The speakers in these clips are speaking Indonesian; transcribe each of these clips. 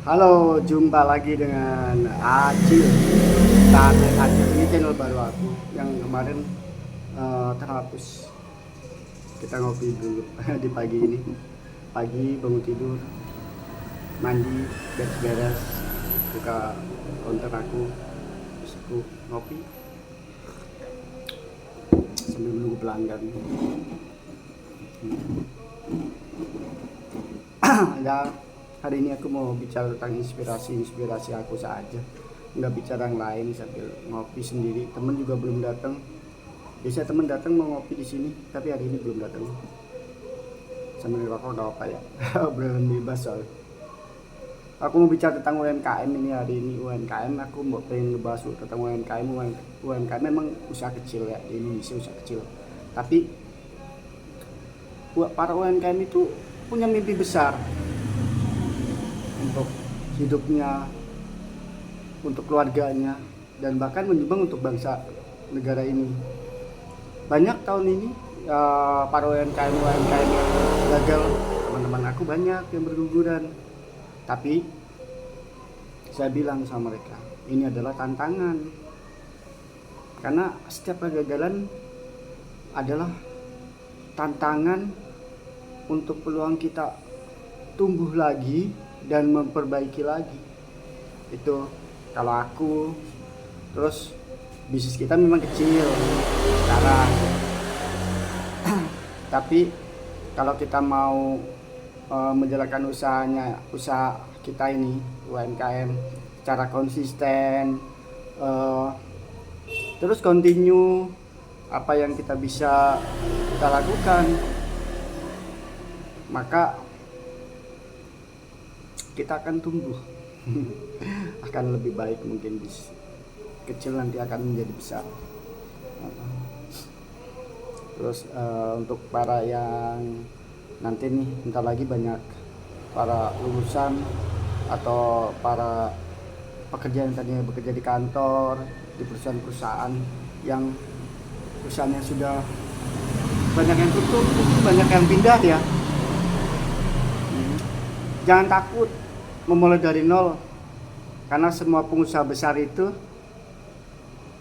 Halo, jumpa lagi dengan Acil. Dan Acil ini channel baru aku yang kemarin terhapus. Kita ngopi dulu di pagi ini. Pagi bangun tidur, mandi, beres-beres, buka counter aku, terus aku ngopi sambil menunggu pelanggan. Ya, hari ini aku mau bicara tentang inspirasi aku saja, nggak bicara yang lain sambil ngopi sendiri. Temen juga belum datang. Biasanya temen datang mau ngopi di sini, tapi hari ini belum datang. Sambil ngerokok nggak apa ya. Obrolan bebas soal. Aku mau bicara tentang UMKM ini hari ini. UMKM aku mau pengen ngebahas tentang UMKM. UMKM memang usaha kecil ya, di Indonesia usaha kecil. Tapi buat para UMKM itu punya mimpi besar untuk hidupnya, untuk keluarganya, dan bahkan menyumbang untuk bangsa negara ini. Banyak tahun ini para UMKM yang gagal, teman-teman aku banyak yang berguguran. Tapi saya bilang sama mereka, ini adalah tantangan. Karena setiap kegagalan adalah tantangan untuk peluang kita tumbuh lagi dan memperbaiki lagi. Itu kalau aku. Terus bisnis kita memang kecil sekarang, tapi kalau kita mau menjalankan usaha kita ini UMKM secara konsisten, terus continue apa yang kita bisa kita lakukan, maka kita akan tumbuh. Akan lebih baik, mungkin kecil nanti akan menjadi besar. Terus untuk para yang nanti nih bentar lagi banyak para lulusan atau para pekerja yang tadinya bekerja di kantor, di perusahaan-perusahaan yang perusahaannya sudah banyak yang tutup, banyak yang pindah ya. Jangan takut memulai dari nol, karena semua pengusaha besar itu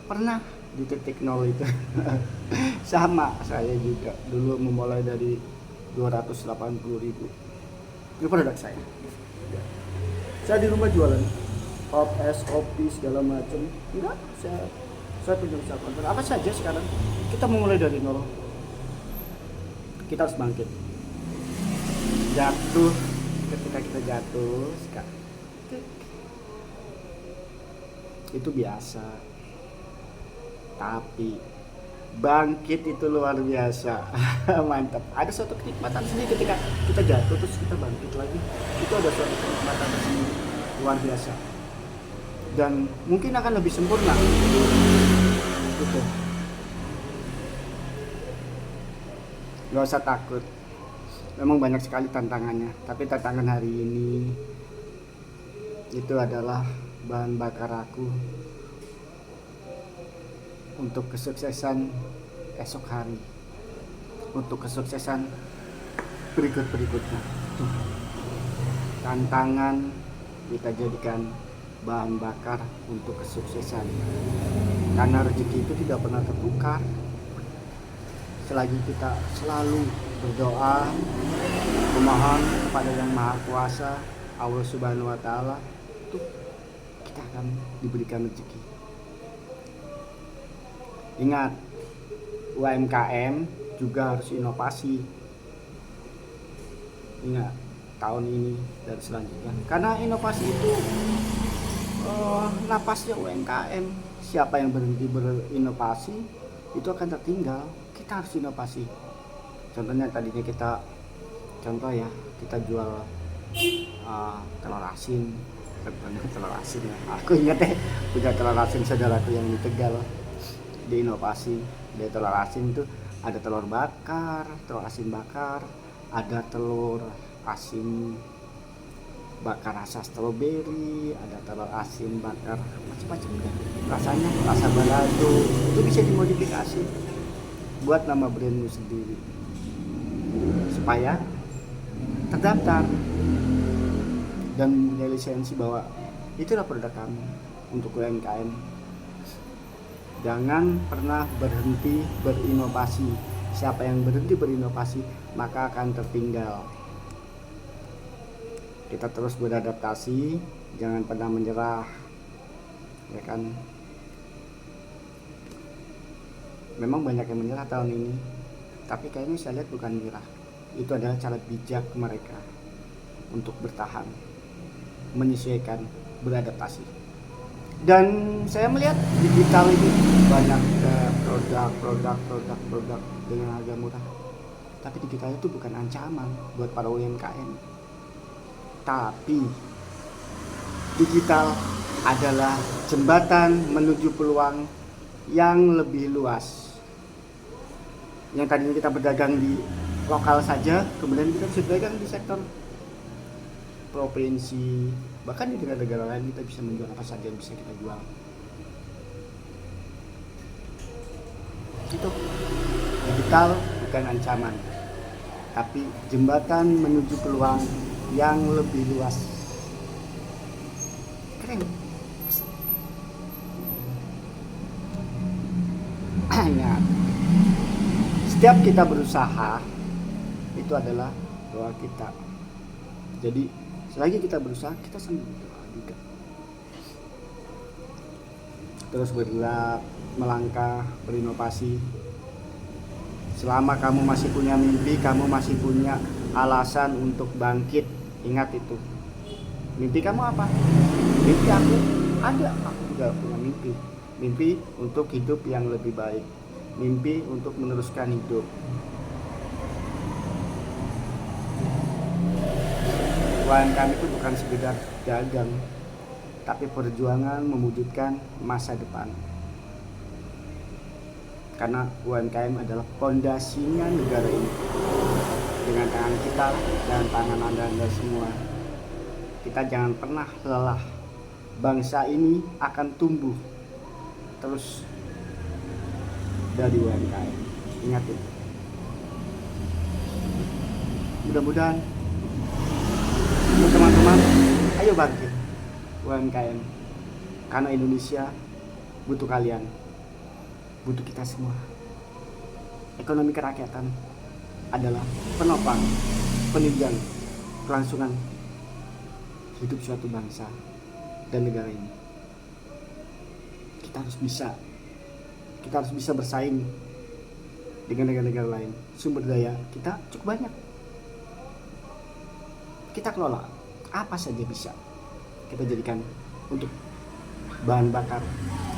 pernah di titik nol itu. Sama saya juga dulu memulai dari 280.000. Ini produk saya. Saya di rumah jualan hot es, kopi segala macam. Enggak, saya punya usaha konten apa saja sekarang. Kita memulai dari nol. Kita harus bangkit. Jatuh, ketika kita jatuh itu biasa, tapi bangkit itu luar biasa. Mantap, ada suatu kenikmatan sendiri ketika kita jatuh terus kita bangkit lagi. Itu ada suatu kenikmatan sendiri luar biasa, dan mungkin akan lebih sempurna gitu. Gak usah takut, memang banyak sekali tantangannya, tapi tantangan hari ini itu adalah bahan bakar aku untuk kesuksesan esok hari, untuk kesuksesan berikutnya. Tantangan kita jadikan bahan bakar untuk kesuksesan, karena rezeki itu tidak pernah tertukar. Selagi kita selalu berdoa, memohon kepada Yang Maha Kuasa, Allah Subhanahu wa Ta'ala, itu kita akan diberikan rezeki. Ingat, UMKM juga harus inovasi. Ingat, tahun ini dan selanjutnya, karena inovasi itu napasnya UMKM. Siapa yang berhenti berinovasi itu akan tertinggal. Kita harus inovasi. Contohnya tadinya kita jual telur asin. Telur asin ya, aku ingat punya telur asin saudaraku yang di Tegal. Di inovasi dari telur asin itu ada telur bakar, telur asin bakar, ada telur asin bakar rasa stroberi, ada telur asin bakar macam-macam ya. Rasanya rasa balado, itu bisa dimodifikasi buat nama brandmu sendiri supaya terdaftar dan mempunyai lisensi bahwa itulah produk kamu untuk UMKM. Jangan pernah berhenti berinovasi. Siapa yang berhenti berinovasi maka akan tertinggal. Kita terus beradaptasi, jangan pernah menyerah, ya kan. Memang banyak yang menyerah tahun ini, tapi kayaknya saya lihat bukan menyerah. Itu adalah cara bijak mereka untuk bertahan, menyesuaikan, beradaptasi. Dan saya melihat digital ini banyak produk dengan harga murah. Tapi digital itu bukan ancaman buat para UMKM. Tapi digital adalah jembatan menuju peluang yang lebih luas. Yang tadinya kita berdagang di lokal saja, kemudian kita bisa berdagang di sektor provinsi, bahkan di negara-negara lain kita bisa menjual apa saja yang bisa kita jual. Itu digital bukan ancaman, tapi jembatan menuju peluang yang lebih luas. Keren. Ingat, setiap kita berusaha itu adalah doa kita. Jadi selagi kita berusaha, kita sambil berdoa juga. Terus bergerak, melangkah, berinovasi. Selama kamu masih punya mimpi, kamu masih punya alasan untuk bangkit. Ingat itu. Mimpi kamu apa? Mimpi aku juga punya mimpi. Mimpi untuk hidup yang lebih baik. Mimpi untuk meneruskan hidup. UMKM itu bukan sekedar dagang, tapi perjuangan mewujudkan masa depan. Karena UMKM adalah pondasinya negara ini. Dengan tangan kita dan tangan Anda semua, kita jangan pernah lelah. Bangsa ini akan tumbuh terus dari UMKM. Ingat itu. Mudah-mudahan teman-teman, ayo bangkit UMKM, karena Indonesia butuh kalian, butuh kita semua. Ekonomi kerakyatan adalah penopang, penunjang kelangsungan hidup suatu bangsa dan negara ini. Kita harus bisa bersaing dengan negara-negara lain. Sumber daya kita cukup banyak, kita kelola apa saja bisa kita jadikan untuk bahan bakar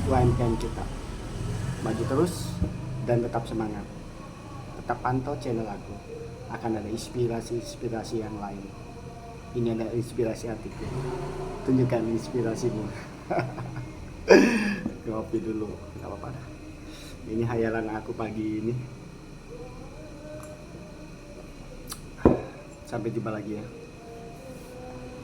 UMKM kita. Maju terus dan tetap semangat. Tetap pantau channel aku, akan ada inspirasi yang lain. Ini ada inspirasi hatiku, tunjukkan inspirasimu. Ngopi dulu, gak apa-apa. Ini hayalan aku pagi ini. Sampai jumpa lagi ya.